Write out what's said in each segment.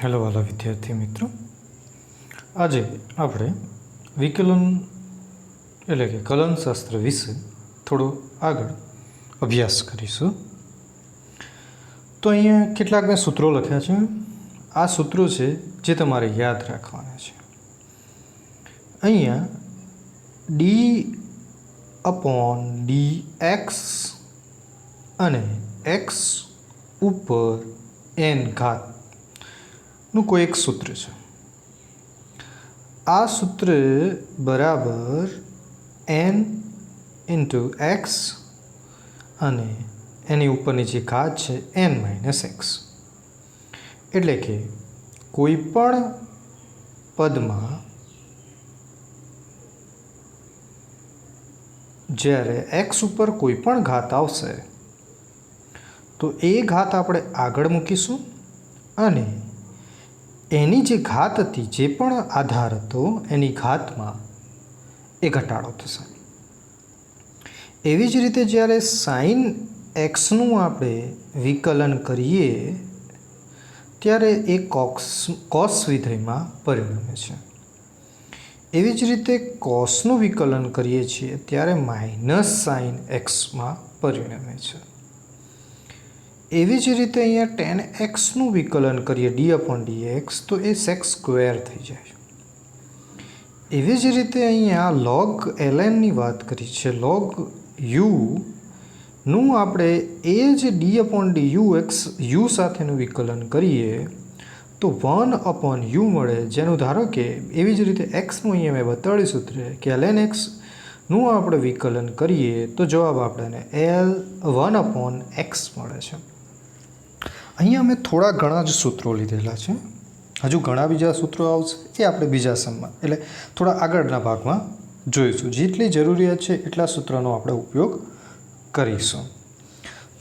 Hello वाला विद्यार्थी मित्रों, आज આપણે વિકલન એટલે કે કલનશાસ્ત્ર વિશે થોડો આગળ અભ્યાસ કરીશું। તો અહીંયા કેટલાક મેં સૂત્રો લખ્યા છે। આ સૂત્રો છે જે તમારે યાદ રાખવાના છે। અહીંયા d/dx અને x ઉપર n ઘાત નું કોઈ એક સૂત્ર છે। આ સૂત્ર બરાબર n ઇન્ટુ એક્સ અને એની ઉપરની જે ઘાત છે n-x, એટલે કે કોઈ પણ પદમાં જ્યારે એક્સ ઉપર કોઈ પણ ઘાત આવશે તો એ ઘાત આપણે આગળ મૂકીશું અને એની જે ઘાત હતી, જે પણ આધાર હતો, એની ઘાતમાં એ ઘટાડો થશે। એવી જ રીતે જ્યારે સાઇન એક્સનું આપણે વિકલન કરીએ ત્યારે એ કોસ વિધેયમાં પરિણમે છે। એવી જ રીતે કોસનું વિકલન કરીએ છીએ ત્યારે માઇનસ સાઇન એક્સમાં પરિણમે છે। એવી જ રીતે અહીંયા ટેન એક્સનું વિકલન કરીએ d/dx તો એ સેક સ્ક્વેર થઈ જાય। એવી જ રીતે અહીંયા log lnની વાત કરી છે, log uનું આપણે એ જ d/dux u સાથેનું વિકલન કરીએ તો 1/u મળે, જેનું ધારો કે એવી જ રીતે એક્સનું અહીંયા મેં બતાડ્યું સૂત્ર કે ln xનું આપણે વિકલન કરીએ તો જવાબ આપણને l1/x મળે છે। અહીંયા અમે થોડા ઘણા જ સૂત્રો લીધેલા છે, હજુ ઘણા બીજા સૂત્રો આવશે, એ આપણે બીજા સમમાં એટલે થોડા આગળના ભાગમાં જોઈશું। જેટલી જરૂરિયાત છે એટલા સૂત્રનો આપણે ઉપયોગ કરીશું।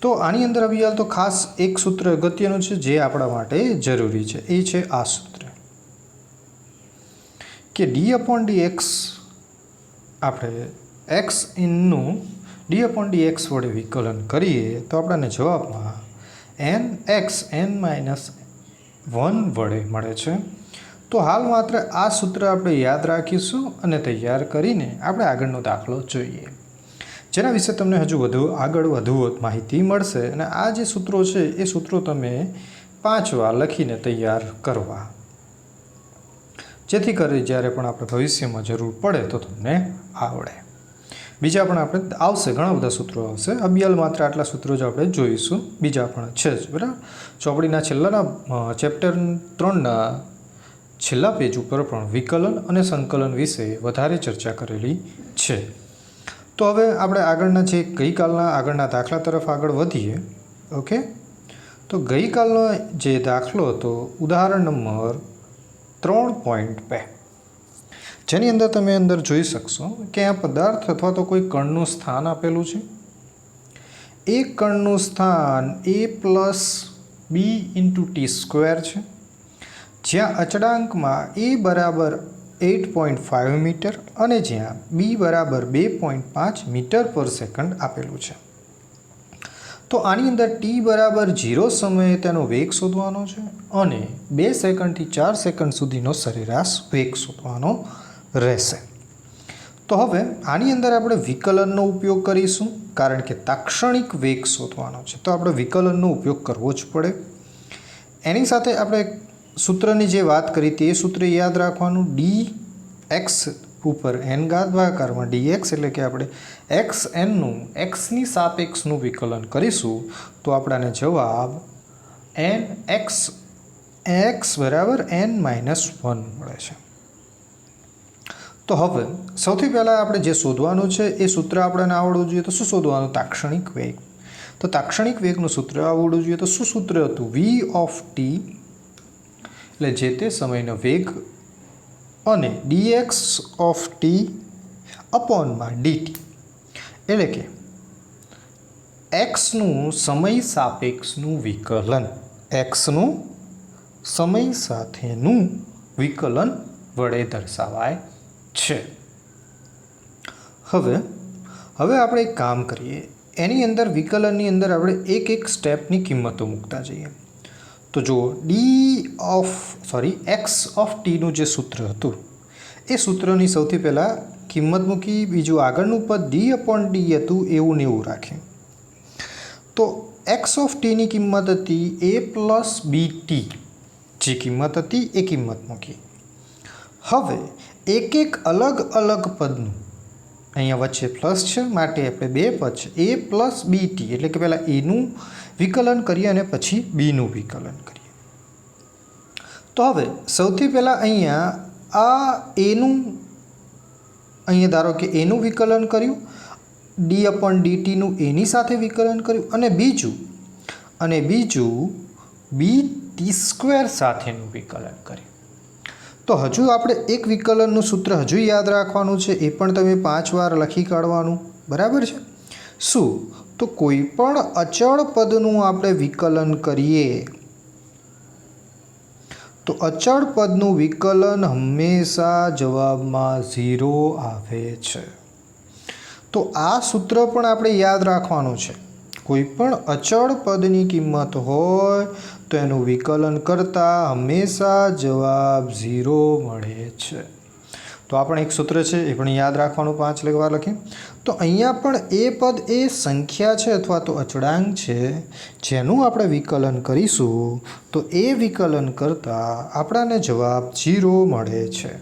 તો આની અંદર આવી હાલ તો ખાસ એક સૂત્ર અગત્યનું છે જે આપણા માટે જરૂરી છે, એ છે આ સૂત્ર કે d/dx આપણે એક્સ ઇનનું d/dx વડે વિકલન કરીએ તો આપણને જવાબમાં nx n-1 વડે મળે છે। તો હાલ માત્ર આ સૂત્ર આપણે યાદ રાખીશું અને તૈયાર કરીને આપણે આગળનો દાખલો જોઈએ, જેના વિશે તમને હજુ વધુ માહિતી મળશે। અને આ જે સૂત્રો છે એ સૂત્રો તમે 5 વાર લખીને તૈયાર કરવા, જેથી કરી જ્યારે પણ આપણે ભવિષ્યમાં જરૂર પડે તો તમને આવડે। બીજા પણ આપણે આવશે, ઘણા બધા સૂત્રો આવશે, અભ્યાલ માત્ર આટલા સૂત્રો જ આપણે જોઈશું, બીજા પણ છે જ, બરાબર। ચોપડીના છેલ્લાના ચેપ્ટર 3ના છેલ્લા પેજ ઉપર પણ વિકલન અને સંકલન વિશે વધારે ચર્ચા કરેલી છે। તો હવે આપણે આગળના જે ગઈકાલના આગળના દાખલા તરફ આગળ વધીએ। ઓકે, તો ગઈકાલનો જે દાખલો હતો ઉદાહરણ નંબર 3.2, જેની અંદર તમે જોઈ શકશો કે આ પદાર્થ અથવા તો કોઈ કણનું સ્થાન આપેલું છે। એ કણનું સ્થાન a+b × t² છે, જ્યાં અચળાંકમાં a બરાબર 8.5 મીટર અને જ્યાં b બરાબર 2.5 મીટર પર સેકન્ડ આપેલું છે। તો આની અંદર t બરાબર 0 સમયે તેનો વેગ શોધવાનો છે અને 2 સેકન્ડથી 4 સેકન્ડ સુધીનો સરેરાશ વેગ શોધવાનો રહેશે। તો હવે આની અંદર આપણે વિકલનનો ઉપયોગ કરીશું, કારણ કે તાક્ષણિક વેગ શોધવાનો છે તો આપણે વિકલનનો ઉપયોગ કરવો જ પડે। એની સાથે આપણે સૂત્રની જે વાત કરી તે સૂત્ર યાદ રાખવાનું, dx ઉપર n ઘાત ભાગાકારમાં dx, એટલે કે આપણે xnનું xની સાપેક્ષનું વિકલન કરીશું તો આપણને જવાબ nx બરાબર n-1 મળે છે। તો હવે સૌથી પહેલાં આપણે જે શોધવાનું છે એ સૂત્ર આપણને આવડવું જોઈએ। તો શું શોધવાનું? તાક્ષણિક વેગ। તો તાક્ષણિક વેગનું સૂત્ર આવડવું જોઈએ। તો શું સૂત્ર હતું? v(t) એટલે જે તે સમયનો વેગ અને dx(t)/dt, એટલે કે xનું સમય સાપેક્ષનું વિકલન, xનું સમય સાથેનું વિકલન વડે દર્શાવાય છે। હવે આપણે એક કામ કરીએ, એની અંદર વિકલનની અંદર આપણે એક સ્ટેપની કિંમતો મૂકતા જઈએ। તો જો એક્સ ઓફ ટીનું જે સૂત્ર હતું એ સૂત્રની સૌથી પહેલાં કિંમત મૂકી, બીજું આગળનું પદ ડી અપોન ડી હતું એવું ને એવું રાખ્યું. તો એક્સ ઓફ ટીની કિંમત હતી એ પ્લસ બી ટી, જે કિંમત હતી એ કિંમત મૂકી. હવે એક એક અલગ અલગ પદનું અહીંયા વચ્ચે પ્લસ છે માટે આપણે બે પદ છે એ પ્લસ બી ટી, એટલે કે પહેલાં એનું વિકલન કરીએ અને પછી બીનું વિકલન કરીએ. તો હવે સૌથી પહેલાં અહીંયા આ એનું, અહીંયા ધારો કે એનું વિકલન કર્યું, ડી અપોન ડીટીનું એની સાથે વિકલન કર્યું, અને બીજું બી ટી સ્ક્વેર સાથેનું વિકલન કર્યું. તો હજુ આપણે એક વિકલનનું સૂત્ર હજુ યાદ રાખવાનું છે, એ પણ તમે 5 વાર લખી કાઢવાનું, બરાબર છે. શું? તો કોઈ પણ અચળ પદનું આપણે વિકલન કરીએ તો અચળ પદનું વિકલન હંમેશા જવાબમાં 0 આવે છે. તો આ સૂત્ર પણ આપણે યાદ રાખવાનું છે. કોઈ પણ અચળ પદની કિંમત હોય તો એનું વિકલન કરતાં હંમેશા જવાબ 0 મળે છે. તો આ પણ એક સૂત્ર છે, એ પણ યાદ રાખવાનું 5 વાર લખી. તો અહીંયા પણ એ પદ એ સંખ્યા છે અથવા તો અચળાંક છે જેનું આપણે વિકલન કરીશું તો એ વિકલન કરતાં આપણને જવાબ 0 મળે છે.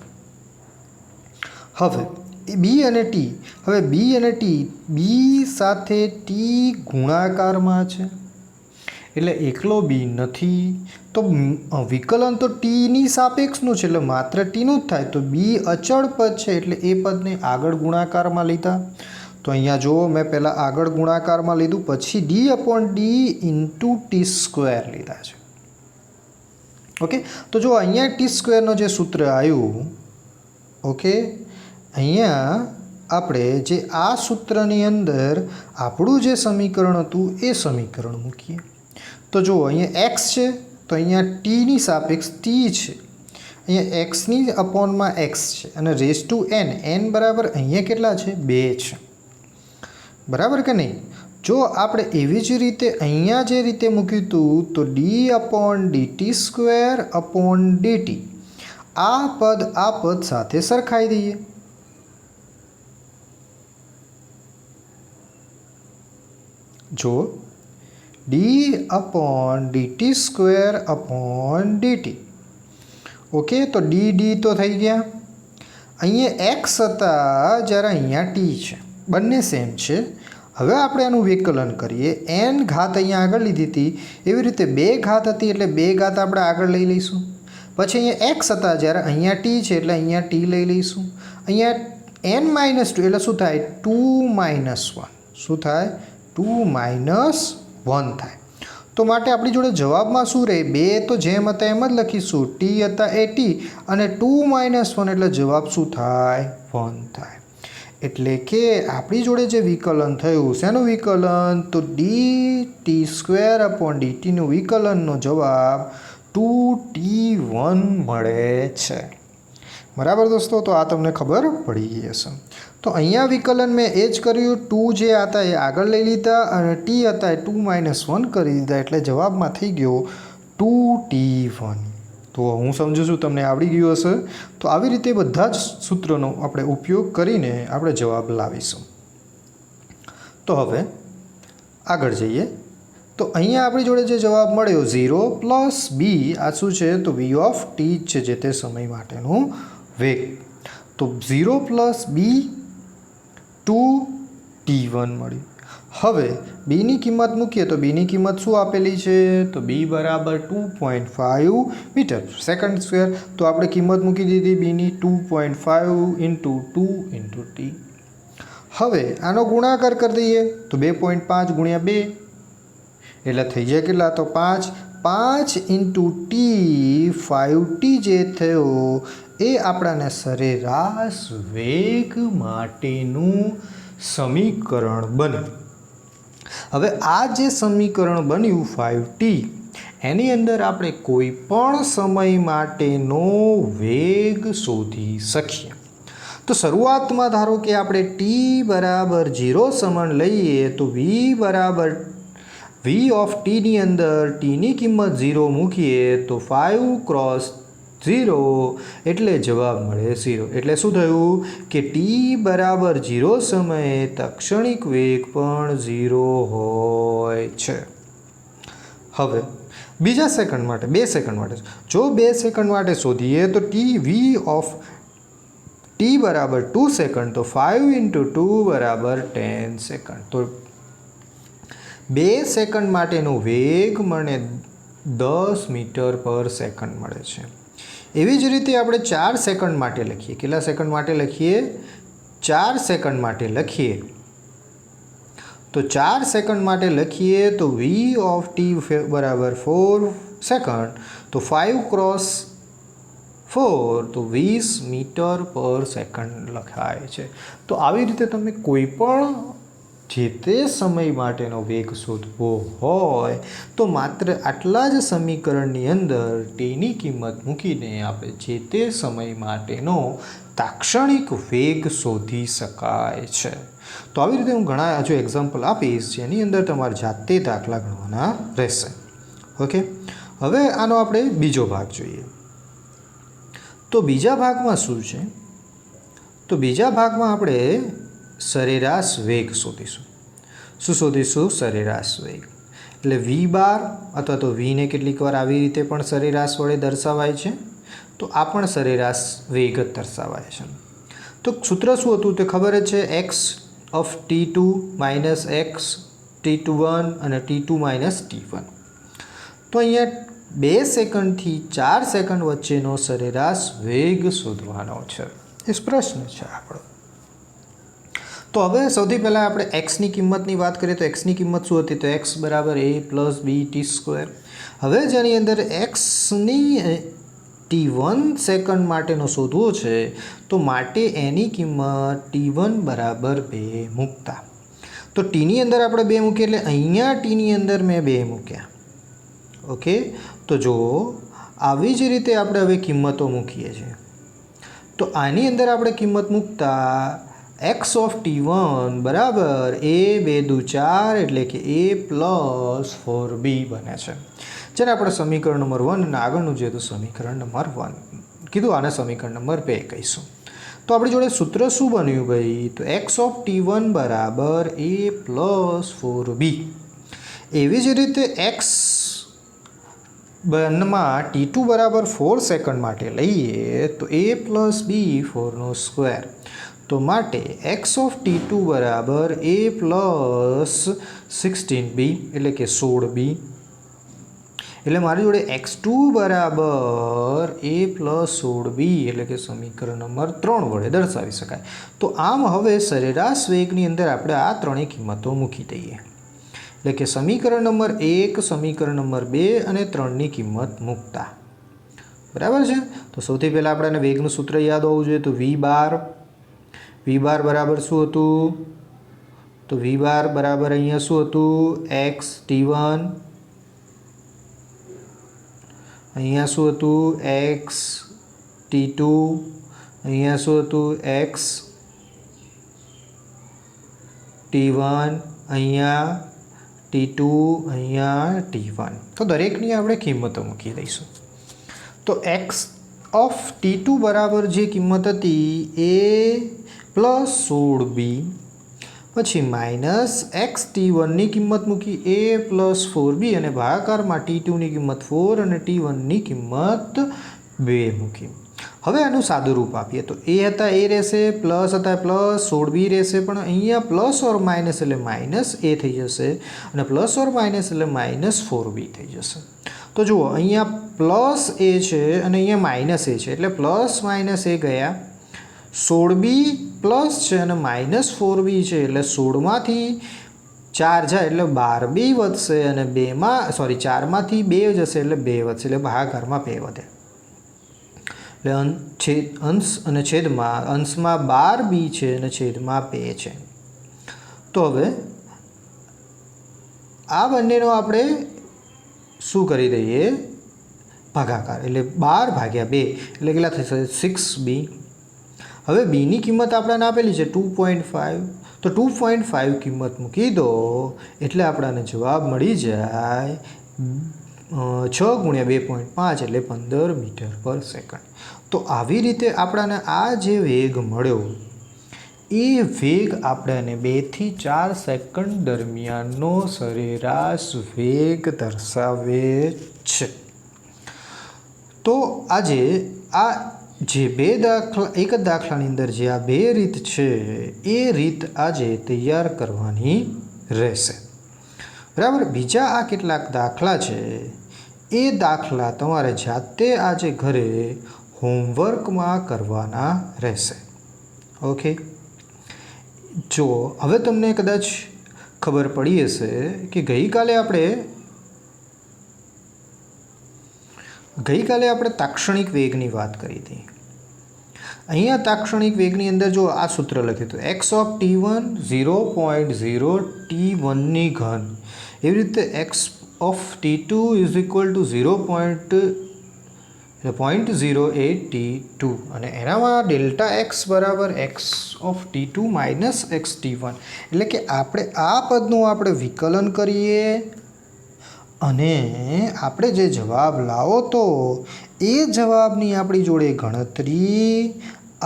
હવે બી અને ટી, બી સાથે ટી ગુણાકારમાં છે એટલે એકલો બી નથી, તો વિકલન તો ટીની સાપેક્ષનું છે એટલે માત્ર ટીનું જ થાય. તો બી અચળ પદ છે એટલે એ પદને આગળ ગુણાકારમાં લીધા. તો અહીંયા જુઓ, મેં પહેલાં આગળ ગુણાકારમાં લીધું, પછી D upon D into T square લીધા છે. ઓકે, તો જો અહીંયા ટી સ્ક્વેરનો જે સૂત્ર આવ્યું, ઓકે, અહીંયા આપણે જે આ સૂત્રની અંદર આપણું જે સમીકરણ હતું એ સમીકરણ મૂકીએ. તો જુઓ, અહીંયા એક્સ છે તો અહીંયા ટીની સાપેક્ષ ટી છે, અહીંયા એક્સની અપોનમાં એક્સ છે અને રેઝ ટુ એન બરાબર અહીંયા કેટલા છે? 2 છે, બરાબર કે નહીં? જો આપણે એવી જ રીતે અહીંયા જે રીતે મૂક્યું હતું તો D upon DT square upon DT, આ પદ સાથે સરખાઈ દઈએ. જો D upon DT square upon DT, okay, તો ડી તો થઈ ગયા. અહીંયા એક્સ હતા જ્યારે અહીંયા ટી છે, બંને સેમ છે. હવે આપણે આનું વિકલન કરીએ. એન ઘાત અહીંયા આગળ લીધી હતી, એવી રીતે 2 ઘાત હતી એટલે 2 ઘાત આપણે આગળ લઈ લઈશું. પછી અહીંયા એક્સ હતા જ્યારે અહીંયા ટી છે એટલે અહીંયા ટી લઈ લઈશું. અહીંયા n -2 એટલે શું થાય? 2 - 1. શું થાય? 2 - 1 થાય. તો માટે આપણી જોડે જવાબમાં શું રહે? 2 તો જેમ હતા એમ જ લખીશું, ટી હતા એ ટી, અને 2 - 1 એટલે જવાબ શું થાય? 1 થાય. એટલે કે આપણી જોડે જે વિકલન થયું, શેનું વિકલન? તો ડી ટી સ્ક્વેર અપોન ડીટીનું વિકલનનો જવાબ 2t1 મળે છે. બરાબર દોસ્તો, તો આ તમને ખબર પડી ગઈ હશે. તો અહીંયા વિકલન મેં એ જ કર્યું, 2 જે હતા એ આગળ લઈ લીધા અને ટી હતા એ 2 - 1 કરી દીધા, એટલે જવાબમાં થઈ ગયો 2t1. તો હું સમજુ છું તમને આવડી ગયું હશે. તો આવી રીતે બધા જ સૂત્રોનો આપણે ઉપયોગ કરીને આપણે જવાબ લાવીશું. તો હવે આગળ જઈએ. તો અહીંયા આપણી જોડે જે જવાબ મળ્યો 0 + બી, આ શું છે? તો વી ઓફ ટી છે, જે તે સમય માટેનું વેગ. તો 0 + બી 2t1 મળ્યું. હવે બીની કિંમત મૂકીએ તો બીની કિંમત શું આપેલી છે? તો બી બરાબર 2.5 મીટર સેકન્ડ સ્ક્વેર. તો આપણે કિંમત મૂકી દીધી બીની 2.5 × 2 × ટી. હવે આનો ગુણાકાર કરી દઈએ તો 2.5 × 2 એટલે થઈ જાય કેટલા? તો 5 × ટી, 5t જે થયો એ આપણાને સરેરાશ વેગ માટેનું સમીકરણ બન્યું. હવે આ જે સમીકરણ બન્યું 5t, એની અંદર આપણે કોઈ પણ સમય માટેનો વેગ શોધી શકીએ. તો શરૂઆતમાં ધારો કે આપણે t = 0 સમાન લઈએ તો v વી ઓફ ટીની અંદર ટીની કિંમત 0 મૂકીએ તો 5 ક્રોસ 0 એટલે જવાબ મળે 0. એટલે શું થયું કે ટી બરાબર 0 સમયે તાક્ષણિક વેગ પણ 0 હોય છે. હવે બીજા સેકન્ડ માટે 2 સેકન્ડ માટે જો 2 સેકન્ડ માટે શોધીએ તો ટી વી ઓફ ટી બરાબર 2 સેકન્ડ તો 5 × 2 બરાબર 10 સેકન્ડ. તો 2 સેકન્ડ માટેનો વેગ મને 10 મીટર પર સેકન્ડ મળે છે. એવી જ રીતે આપણે 4 સેકન્ડ માટે લખીએ. કેટલા સેકન્ડ માટે લખીએ? 4 સેકન્ડ માટે લખીએ. તો 4 સેકન્ડ માટે લખીએ તો વી ઓફ ટી બરાબર 4 સેકન્ડ તો 5 ક્રોસ 4 તો 20 મીટર પર સેકન્ડ લખાય છે. તો આવી રીતે તમે કોઈ પણ જે તે સમય માટેનો વેગ શોધવો હોય તો માત્ર આટલા જ સમીકરણની અંદર ટીની કિંમત મૂકીને આપણે જે તે સમય માટેનો તાક્ષણિક વેગ શોધી શકાય છે. તો આવી રીતે હું ઘણા હજુ એક્ઝામ્પલ આપીશ જેની અંદર તમારે જાતે દાખલા ગણવાના રહેશે. ઓકે, હવે આનો આપણે બીજો ભાગ જોઈએ. તો બીજા ભાગમાં શું છે? તો બીજા ભાગમાં આપણે સરેરાશ વેગ શોધીશું. શું શોધીશું? સરેરાશ વેગ. એટલે વી બાર અથવા તો વીને કેટલીક વાર આવી રીતે પણ સરેરાશ વડે દર્શાવાય છે. તો આ પણ સરેરાશ વેગ જ દર્શાવાય છે. તો સૂત્ર શું હતું તે ખબર જ છે, x of T2 minus x T21 અને T2 માઇનસ T1. તો અહીંયા 2 સેકન્ડથી 4 સેકન્ડ વચ્ચેનો સરેરાશ વેગ શોધવાનો છે. એ પ્રશ્ન છે આપણો. તો હવે સૌથી પહેલાં આપણે એક્સની કિંમતની વાત કરીએ તો એક્સની કિંમત શું હતી? તો એક્સ બરાબર a plus B T square. હવે જેની અંદર એક્સની T1 સેકન્ડ માટેનો શોધવો છે તો માટે એની કિંમત T1 બરાબર 2 મૂકતા. તો ટીની અંદર આપણે 2 મૂકીએ એટલે અહીંયા ટીની અંદર મેં 2 મૂક્યા. ઓકે, તો જો આવી જ રીતે આપણે હવે કિંમતો મૂકીએ છીએ. તો આની અંદર આપણે કિંમત મૂકતા એક્સ ઓફ T1 બરાબર a 2 દુ 4 એટલે કે a પ્લસ 4b બને છે. જેને આપણે સમીકરણ નંબર 1 અને આગળનું જે હતું સમીકરણ નંબર 1 કીધું, આને સમીકરણ નંબર 2 કહીશું. તો આપણી જોડે સૂત્ર શું બન્યું ભાઈ? તો એક્સ ઓફ T1 બરાબર a પ્લસ 4b. એવી જ રીતે એક્સ માં T2 બરાબર 4 સેકન્ડ માટે લઈએ તો a પ્લસ બી 4નો સ્ક્વેર. તો માટે એક્સ ઓફ T2 બરાબર a પ્લસ 16b એટલે કે 16b. એટલે મારી જોડે x2 બરાબર a પ્લસ 16b એટલે કે સમીકરણ નંબર 3 વડે દર્શાવી શકાય. તો આમ હવે સરેરાશ વેગની અંદર આપણે આ ત્રણેય કિંમતો મૂકી દઈએ. એટલે કે સમીકરણ નંબર 1, સમીકરણ નંબર 2 અને 3ની કિંમત મૂકતા. બરાબર છે. તો સૌથી પહેલાં આપણે વેગનું સૂત્ર યાદ હોવું જોઈએ. તો વી બાર બરાબર શું હતું? તો વી બાર બરાબર અહીંયા શું હતું? એક્સ T1, અહીંયા શું હતું? એક્સ T2, અહીંયા શું હતું? એક્સ T1, અહીંયા T2, અહીંયા T1. તો દરેકની આપણે કિંમતો મૂકી દઈશું. તો એક્સ ઓફ T2 બરાબર જે કિંમત હતી એ પ્લસ 16b, પછી માઇનસ એક્સ T1ની કિંમત મૂકી a પ્લસ 4b અને ભાગાકારમાં T2ની કિંમત 4 અને T1ની કિંમત 2 મૂકી. હવે આનું સાદું રૂપ આપીએ તો એ હતા એ રહેશે, પ્લસ હતા પ્લસ 16b રહેશે, પણ અહીંયા પ્લસ ઓર માઇનસ એટલે માઇનસ a થઈ જશે અને પ્લસ ઓર માઇનસ એટલે માઇનસ 4b થઈ જશે. તો જુઓ અહીંયા પ્લસ a છે અને અહીંયા માઇનસ a છે એટલે પ્લસ માઇનસ a ગયા. 16b પ્લસ છે અને માઇનસ 4b છે એટલે 16માંથી 4 જાય એટલે 12b વધશે અને 4માંથી 2 જશે એટલે 2 વધશે એટલે ભાગાકારમાં 2 વધે. એટલે અંશ અને છેદમાં અંશમાં 12b છે અને છેદમાં 2 છે. તો હવે આ બંનેનો આપણે શું કરી દઈએ? ભાગાકાર. એટલે 12/2 એટલે કેટલા થશે? 6b. હવે બીની કિંમત આપણને આપેલી છે 2.5. તો 2.5 કિંમત મૂકી દો એટલે આપણને જવાબ મળી જાય 6 ગુણ્યા 2.5 એટલે 15 મીટર પર સેકન્ડ. તો આવી રીતે આપણને આ જે વેગ મળ્યો એ વેગ આપણને 2 થી 4 સેકન્ડ દરમિયાનનો સરેરાશ વેગ દર્શાવે છે. તો આજે આ જે એક જ દાખલાની અંદર જે આ બે રીત છે એ રીત આજે તૈયાર કરવાની રહેશે. બરાબર. બીજા આ કેટલાક દાખલા છે એ દાખલા તમારે જાતે આજે ઘરે હોમવર્કમાં કરવાના રહેશે. ઓકે. જો હવે તમને કદાચ ખબર પડી હશે કે ગઈકાલે આપણે તાક્ષણિક વેગની વાત કરી હતી. અહીંયા તાક્ષણિક વેગની અંદર જો આ સૂત્ર લખ્યું હતું x ઓફ t1 0.0 t1ની ઘન, એવી રીતે x of t2 is equal to 0.08 t2 અને એનામાં ડેલ્ટા એક્સ બરાબર x of t2 minus x t1. એટલે કે આપણે આ પદનું આપણે વિકલન કરીએ અને આપણે જે જવાબ લાવો તો એ જવાબની આપણી જોડે ગણતરી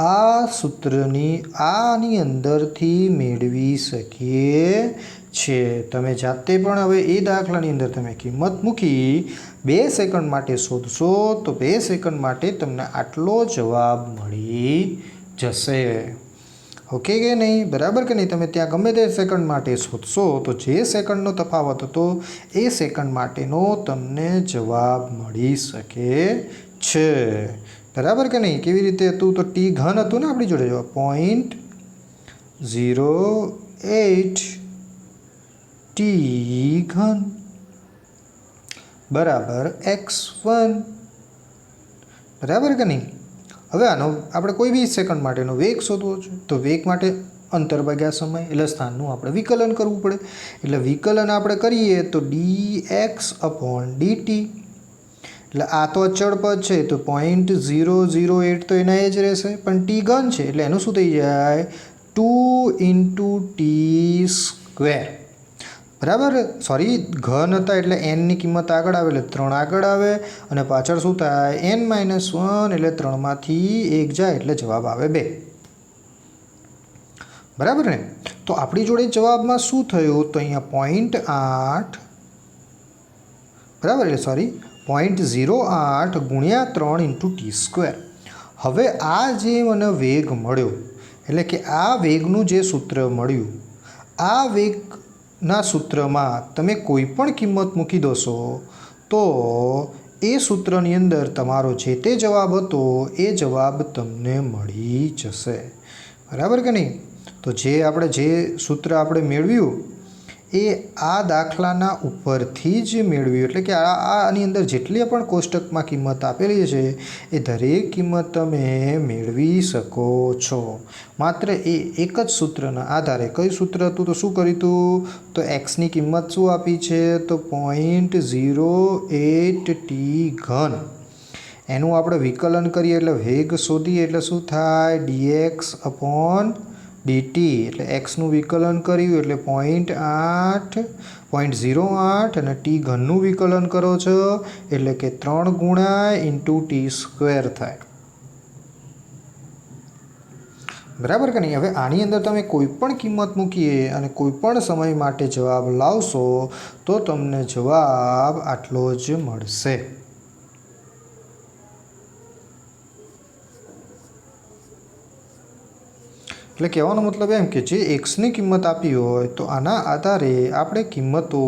આ સૂત્રની આની અંદરથી મેળવી શકીએ છીએ. તમે જાતે પણ હવે એ દાખલાની અંદર તમે કિંમત મૂકી 2 સેકન્ડ માટે શોધશો તો 2 સેકન્ડ માટે તમને આટલો જવાબ મળી જશે. ઓકે કે નહીં? બરાબર કે નહીં? તમે ત્યાં ગમે તે સેકન્ડ માટે શોધશો તો જે સેકન્ડનો તફાવત હતો એ સેકન્ડ માટેનો તમને જવાબ મળી શકે છે. બરાબર કે નહીં? કેવી રીતે હતું? તો ટી ઘન હતું ને આપણી જોડે જવાબ 0.08 ટી ઘન બરાબર x1. બરાબર કે નહીં? હવે આનો આપણે કોઈ બી સેકન્ડ માટેનો વેગ શોધવો છે તો વેગ માટે અંતર ભાગ્યા સમય એટલે સ્થાનનું આપણે વિકલન કરવું પડે. એટલે વિકલન આપણે કરીએ તો dx અપોન dt. એટલે આ તો અચળ પદ છે તો 0.008 તો એના એ જ રહેશે, પણ ટી ઘન છે એટલે એનું શું થઈ જાય 2 × t². બરાબર. સોરી, ઘન હતા એટલે એનની કિંમત આગળ આવે એટલે 3 આગળ આવે અને પાછળ શું થાય n-1 એટલે 3માંથી 1 જાય એટલે જવાબ આવે 2. બરાબર ને? તો આપણી જોડે જવાબમાં શું થયું તો અહીંયા 0.8 બરાબર એટલે સોરી 0.08 ગુણ્યા 3 × t². હવે આ જે મને વેગ મળ્યો એટલે કે આ વેગનું જે સૂત્ર મળ્યું આ વેગના સૂત્રમાં તમે કોઈ પણ કિંમત મૂકી દોશો તો એ સૂત્રની અંદર તમારો જે તે જવાબ હતો એ જવાબ તમને મળી જશે. બરાબર કે નહીં? તો જે સૂત્ર આપણે મેળવ્યું એ આ દાખલાના ઉપરથી જ મેળવ્યું. એટલે કે આની અંદર જેટલી પણ કોષ્ટકમાં કિંમત આપેલી છે એ દરેક કિંમત તમે મેળવી શકો છો માત્ર એ એક જ સૂત્રના આધારે. કયું સૂત્ર હતું તો શું કર્યું હતું તો એક્સની કિંમત શું આપી છે તો 0.08 ટી ઘન. એનું આપણે વિકલન કરીએ એટલે વેગ શોધીએ એટલે શું થાય dx અપોન dt. એટલે એક્સનું વિકલન કર્યું એટલે 0.08 અને ટી ઘનનું વિકલન કરો છો એટલે કે 3 ગુણ્યા × t² થાય. બરાબર કે નહીં? હવે આની અંદર તમે કોઈ પણ કિંમત મૂકીએ અને કોઈ પણ સમય માટે જવાબ લાવશો તો તમને જવાબ આટલો જ મળશે. એટલે કહેવાનો મતલબ એમ કે જે એક્સની કિંમત આપી હોય તો આના આધારે આપણે કિંમતો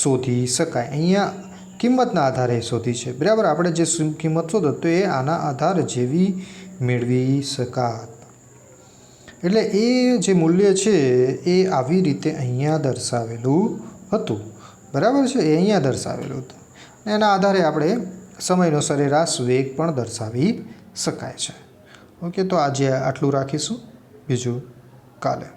શોધી શકાય. અહીંયા કિંમતના આધારે શોધી છે. બરાબર. આપણે જે કિંમત શોધો તો એ આના આધાર જેવી મેળવી શકાત. એટલે એ જે મૂલ્ય છે એ આવી રીતે અહીંયા દર્શાવેલું હતું. બરાબર છે? એ અહીંયા દર્શાવેલું હતું. એના આધારે આપણે સમયનો સરેરાશ વેગ પણ દર્શાવી શકાય છે. ઓકે, તો આજે આટલું રાખીશું. બીજું કાલે.